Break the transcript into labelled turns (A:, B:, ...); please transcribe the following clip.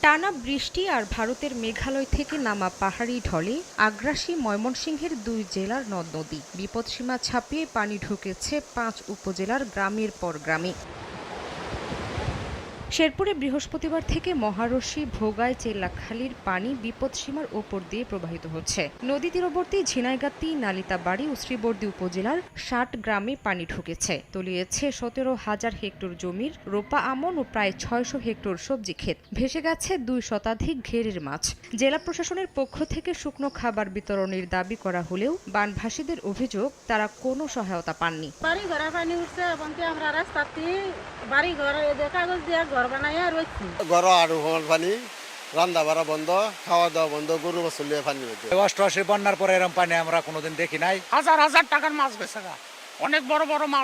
A: টানা বৃষ্টি আর ভারতের মেঘালয় থেকে নামা পাহাড়ি ঢলে আগ্রাসী ময়মনসিংহের ২ জেলার নদ-নদী। বিপদসীমা ছাপিয়ে পানি ঢুকেছে ৫ উপজেলার গ্রামের পর গ্রামে। শেরপুরে বৃহস্পতিবার থেকে মহারশী, ভোগায়, চেল্লাখালীর পানি বিপদসীমার ওপর দিয়ে প্রবাহিত হচ্ছে। নদী তীরবর্তী ঝিনাইগাতি, নালিতাবাড়ী ও শ্রীবর্দী উপজেলার ৬০ গ্রামে পানি ঢুকেছে। তলিয়েছে ১৭,০০০ হেক্টর জমির রোপা আমন ও প্রায় ৬০০ হেক্টর সবজি ক্ষেত। ভেসে গেছে ২ শতাধিক ঘেরের মাছ। জেলা প্রশাসনের পক্ষ থেকে শুকনো খাবার বিতরণের দাবি করা হলেও বানভাসীদের অভিযোগ, তারা কোনো সহায়তা পাননি।
B: বাড়ি ঘরে পানি উঠছে এবং আমরা রাস্তাতে বাড়ি ঘরে কাগজ দিয়ে ঘর বানাইয়া রয়েছি।
C: ঘর আরো পানি, রান্না বাড়া বন্ধ, খাওয়া দাওয়া বন্ধ, গরু বছর পানি হয়েছে।
D: অষ্টআশি বন্যার পরে এরকম পানি আমরা কোনোদিন দেখি নাই।
E: হাজার হাজার টাকার মাছ বেচা, অনেক বড় বড় মাছ।